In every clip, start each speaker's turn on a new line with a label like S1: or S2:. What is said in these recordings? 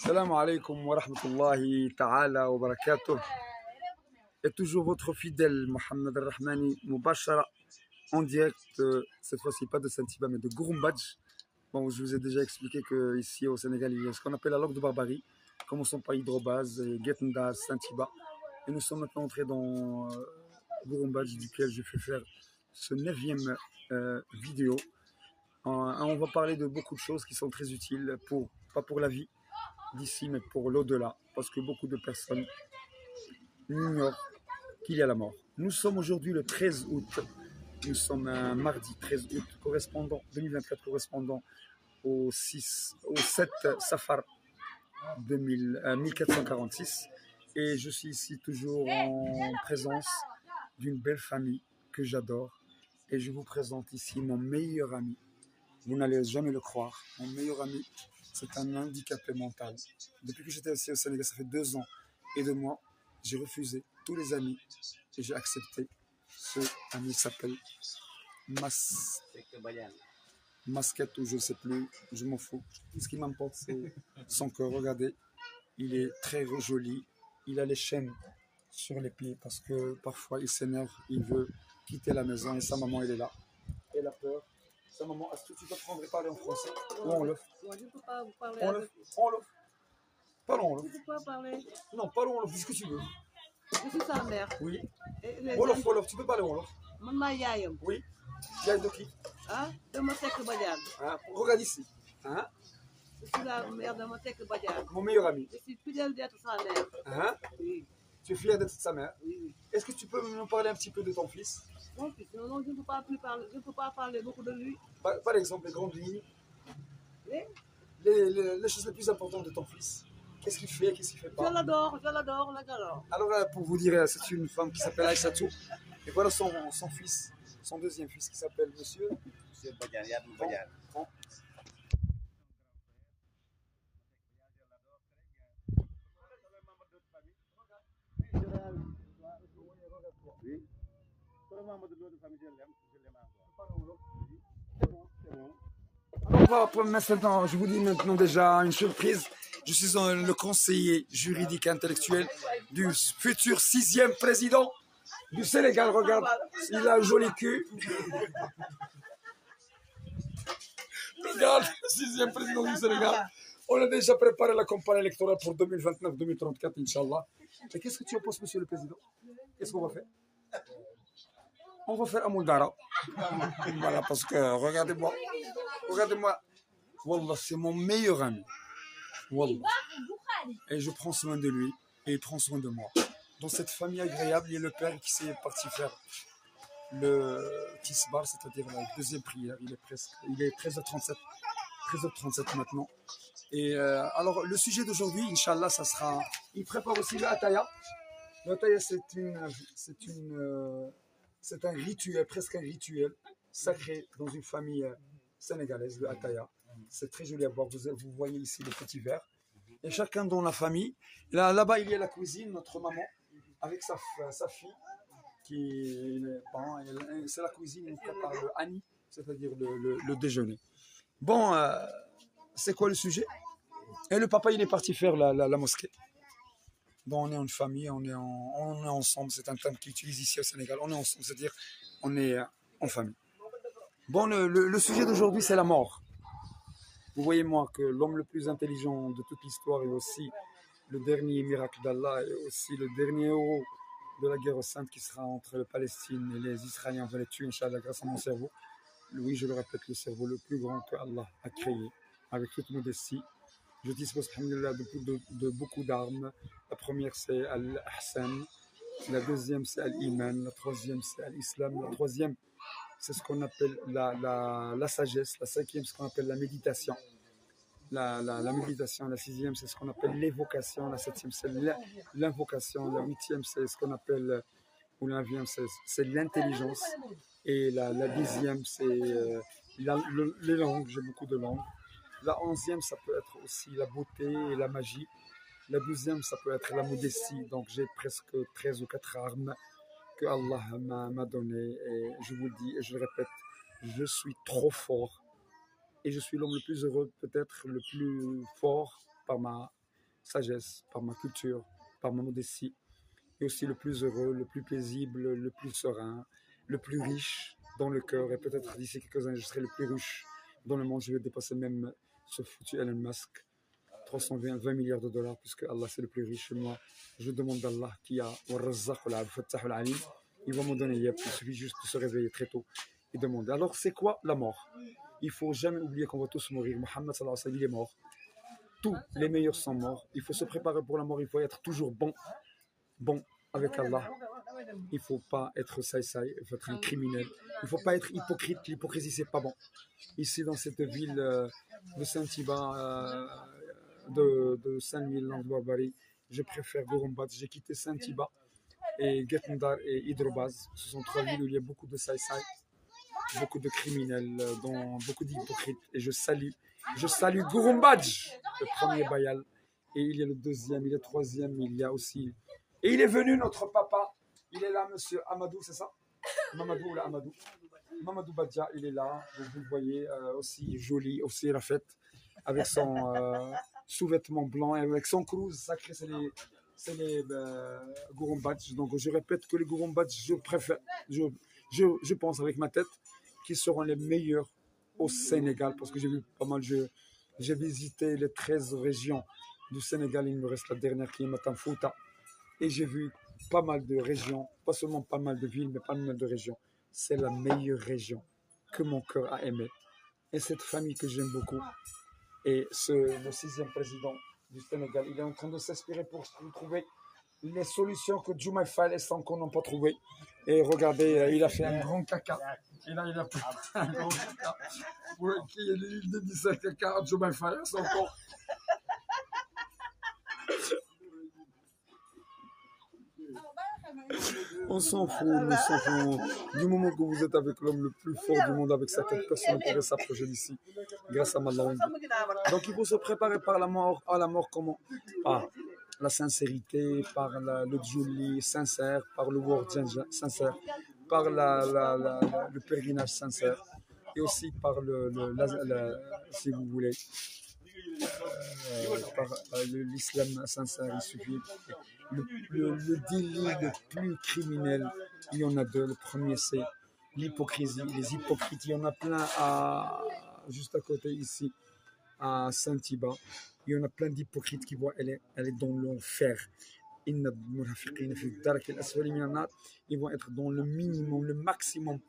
S1: Salam alaikum wa rahmatullahi ta'ala wa barakatuh. Et toujours votre fidèle Mohamed Al-Rahmani Mubashara en direct, cette fois-ci pas de Santiba mais de Gouroumbadj. Bon, je vous ai déjà expliqué qu'ici au Sénégal il y a ce qu'on appelle la langue de barbarie. Commençons par Hydrobase, Guetnda, Santiba. Et nous sommes maintenant entrés dans Gouroumbadj, duquel je fais faire ce 9e vidéo. On va parler de beaucoup de choses qui sont très utiles, pas pour la vie d'ici, mais pour l'au-delà, parce que beaucoup de personnes ignorent qu'il y a la mort. Nous sommes aujourd'hui le 13 août, nous sommes un mardi 13 août, correspondant 2024, correspondant au 7 Safar 1446, et je suis ici toujours en présence d'une belle famille que j'adore, et je vous présente ici mon meilleur ami. Vous n'allez jamais le croire, mon meilleur ami, c'est un handicapé mental. Depuis que j'étais ici au Sénégal, ça fait 2 ans et 2 mois, j'ai refusé tous les amis et j'ai accepté ce ami qui s'appelle Masquette, ou je ne sais plus, je m'en fous. Ce qui m'importe, c'est son cœur. Regardez, il est très joli, il a les chaînes sur les pieds parce que parfois il s'énerve, il veut quitter la maison et sa maman, elle est là. Elle a peur. Sa maman, est-ce que tu t'apprendrais à parler en français ou en wolof?
S2: Moi, je ne peux pas vous parler
S1: En
S2: avec...
S1: wolof. Parlons en wolof.
S2: Je ne peux pas parler.
S1: Non, parlons en wolof, dis ce que tu veux.
S2: Je suis sa mère.
S1: Oui.
S2: Et les
S1: Wolof,
S2: gens-
S1: wolof, tu peux parler en wolof?
S2: Maman yaayam.
S1: Oui. Yaay de qui?
S2: Hein? De Motek Badiane.
S1: Hein? Regarde ici. Hein?
S2: Je suis la mère de Motek Badiane.
S1: Mon meilleur ami.
S2: Je suis fidèle d'être sa mère.
S1: Hein?
S2: Oui,
S1: Tu es fier d'être sa mère?
S2: oui.
S1: Est-ce que tu peux nous parler un petit peu de ton fils?
S2: Mon fils, non, je ne peux pas plus parler. Je ne peux pas parler beaucoup de lui.
S1: Par exemple, les grandes lignes,
S2: Oui.
S1: les choses les plus importantes de ton fils. Qu'est-ce qu'il fait, qu'est-ce qu'il fait
S2: Je
S1: pas?
S2: l'adore, je l'adore.
S1: Alors, pour vous dire, c'est une femme qui s'appelle Aïssatou. Et voilà son fils, son deuxième fils qui s'appelle Monsieur
S3: Badiane, Yadou Badiane.
S1: Bon.
S3: Oui. Pour le membre de l'autre famille, je l'aime encore. C'est bon, c'est bon.
S1: Alors, maintenant, je vous dis maintenant déjà une surprise. Je suis le conseiller juridique et intellectuel du futur 6e président du Sénégal. Regarde, il a un joli cul. Regarde, le 6e président du Sénégal. On a déjà préparé la campagne électorale pour 2029-2034, Inch'Allah. Et qu'est-ce que tu en penses, monsieur le président? Qu'est-ce qu'on va faire? On va faire Amoudara. Voilà, parce que regardez-moi. Regardez-moi. Wallah, c'est mon meilleur ami. Wallah. Et je prends soin de lui et il prend soin de moi. Dans cette famille agréable, il y a le père qui s'est parti faire le Tisbar, c'est-à-dire la deuxième prière. Il est 13h37. 13h37 maintenant. Et alors, le sujet d'aujourd'hui, Inch'Allah, ça sera... Il prépare aussi le Ataya. Le Ataya, c'est un rituel, presque un rituel sacré dans une famille sénégalaise, le Ataya. C'est très joli à voir. Vous voyez ici les petits verres. Et chacun dans la famille. Là-bas, il y a la cuisine, notre maman, avec sa fille. C'est la cuisine, on prépare le Hani, c'est-à-dire le déjeuner. Bon, c'est quoi le sujet? Et le papa, il est parti faire la mosquée. Bon, on est une famille, on est ensemble. C'est un terme qu'ils utilisent ici au Sénégal. On est ensemble, c'est-à-dire on est en famille. Bon, le sujet d'aujourd'hui, c'est la mort. Vous voyez, moi, que l'homme le plus intelligent de toute l'histoire est aussi le dernier miracle d'Allah et aussi le dernier héros de la guerre sainte qui sera entre la Palestine et les Israéliens. On va les tuer, Inch'Allah, grâce à mon cerveau. Oui, je le répète, le cerveau le plus grand que Allah a créé, avec toute modestie. Je dispose, alhamdulillah, de beaucoup d'armes. La première, c'est Al-Ahsan. La deuxième, c'est Al-Iman. La troisième, c'est Al-Islam. La troisième, c'est ce qu'on appelle la sagesse. La cinquième, c'est ce qu'on appelle la méditation. La méditation. La sixième, c'est ce qu'on appelle l'évocation. La septième, c'est l'invocation. La huitième, c'est ce qu'on appelle, ou la neuvième, c'est l'intelligence. Et la dixième, c'est les langues. J'ai beaucoup de langues. La 11e, ça peut être aussi la beauté et la magie. La 12e, ça peut être la modestie. Donc j'ai presque 13 ou 4 armes que Allah m'a données. Et je vous le dis et je le répète, je suis trop fort. Et je suis l'homme le plus heureux, peut-être le plus fort par ma sagesse, par ma culture, par ma modestie, et aussi le plus heureux, le plus paisible, le plus serein, le plus riche dans le cœur. Et peut-être d'ici quelques années, je serai le plus riche dans le monde. Je vais dépasser même ce foutu Elon Musk. 320 milliards de dollars, puisque Allah c'est le plus riche. Et moi, je demande d'Allah qui a il va me donner. Il suffit juste de se réveiller très tôt et demander. Alors, c'est quoi la mort? Il faut jamais oublier qu'on va tous mourir. Mohammed sallallahu alayhi wa sallam, il est mort. Tous les meilleurs sont morts. Il faut se préparer pour la mort. Il faut être toujours bon avec Allah. Il ne faut pas être saï-saï, il faut être un criminel. Il ne faut pas être hypocrite. L'hypocrisie, c'est pas bon. Ici, dans cette ville de Saint-Iba, de Saint-Louis-Landouabari, je préfère Gourumbat. J'ai quitté Saint-Iba et Guetndar et Hydrobase. Ce sont trois villes où il y a beaucoup de saï-saï, beaucoup de criminels, dont beaucoup d'hypocrites. Et je salue Gourumbatch, le premier Bayal. Et il y a le deuxième, il y a le troisième, il y a aussi... Et il est venu, notre papa. Il est là, monsieur Amadou, c'est ça? Mamadou ou là, Amadou? Mamadou Badja, il est là. Vous le voyez, aussi joli, aussi Rafet, avec son sous-vêtement blanc et avec son cruise sacré, c'est les Gourumbatch. Donc je répète que les Gourumbatch, je préfère, je pense avec ma tête qu'ils seront les meilleurs au Sénégal, parce que j'ai vu pas mal, j'ai visité les 13 régions du Sénégal. Il me reste la dernière qui est Matamfouta. Et j'ai vu pas mal de régions, pas seulement pas mal de villes, mais pas mal de régions. C'est la meilleure région que mon cœur a aimée. Et cette famille que j'aime beaucoup, et le 6e président du Sénégal, il est en train de s'inspirer pour trouver les solutions que Diomaye Faye et Sonko n'ont pas trouvées. Et regardez, il a fait un grand caca. Et là, il a fait un grand caca. Il dit ça caca à Diomaye Faye et Sonko. On s'en fout. Du moment que vous êtes avec l'homme le plus fort du monde, avec sa tête, personne ne pourrait s'approcher d'ici, grâce à Allah. Donc il faut se préparer par la mort. À la mort comment? Par la sincérité, par le djouli sincère, par le word sincère, par le pèlerinage sincère, et aussi par si vous voulez, par l'islam sincère. Il suffit. Le délit le plus criminel, il y en a deux. Le premier, c'est l'hypocrisie, les hypocrites. Il y en a plein juste à côté ici, à Saint-Iba. Il y en a plein d'hypocrites qui voient, elle est dans l'enfer. Ils vont être dans le minimum, le maximum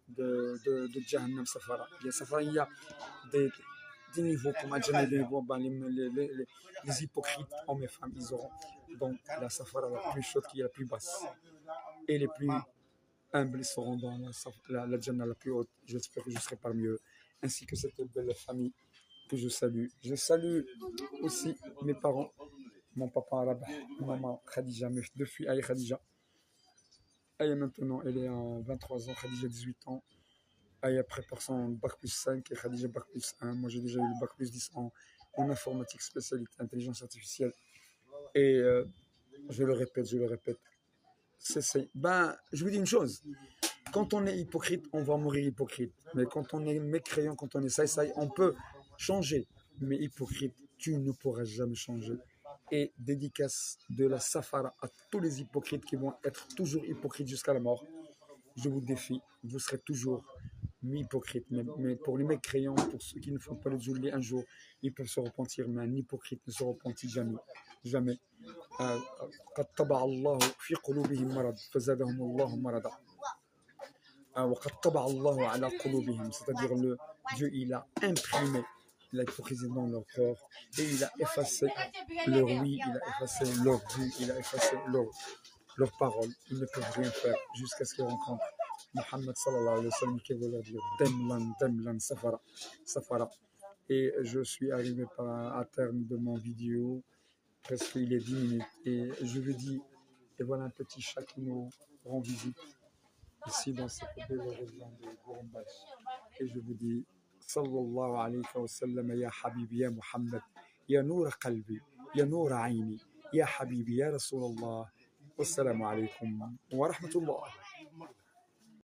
S1: de Jahannam Safara. Il y a des niveaux comme Adjana, des niveaux, les hypocrites, hommes et femmes, ils auront donc la Safara la plus chaude qui est la plus basse. Et les plus humbles seront dans la Jannah la plus haute. J'espère que je serai parmi eux, ainsi que cette belle famille que je salue. Je salue aussi mes parents, mon papa Rabah, maman Khadija, mes deux filles, Aïe Khadija. Aïe maintenant, elle est en 23 ans, Khadija 18 ans. Aïe prépare son bac plus 5 et Khadija bac plus 1. Moi j'ai déjà eu le bac plus 10 en informatique, spécialité intelligence artificielle. Et je le répète, je vous dis une chose, quand on est hypocrite, on va mourir hypocrite. Mais quand on est mécréant, quand on est saï-saï, on peut changer. Mais hypocrite, tu ne pourras jamais changer. Et dédicace de la Safara à tous les hypocrites qui vont être toujours hypocrites jusqu'à la mort. Je vous défie, vous serez toujours hypocrite. Mais pour les mécréants, pour ceux qui ne font pas le djouli un jour, ils peuvent se repentir. Mais un hypocrite ne se repentit jamais. قد طبع الله في قلوبهم مرض فزادهم الله مرضا. وقد طبع الله على قلوبهم, c'est-à-dire Dieu il a imprimé l'hypocrisie dans leur corps et il a effacé leur oui, il a effacé leur vue, il a effacé leurs paroles. Ils ne peuvent rien faire jusqu'à ce qu'ils rencontrent Mohammed sallallahu alayhi wa sallam qui veut leur dire Demlan Safara. Et je suis arrivé à terme de mon vidéo. Presque il est 10 minutes et je lui dis, et voilà un petit chat qui nous rend visite ici dans cette belle région de Gourumbatch. Et je vous dis, sallallahu alayhi wa sallam, ya habibi, ya Muhammad, ya nour qalbi, ya nour aini, ya habibi, ya Rasulallah. Wassalamu alaykum wa rahmatullah.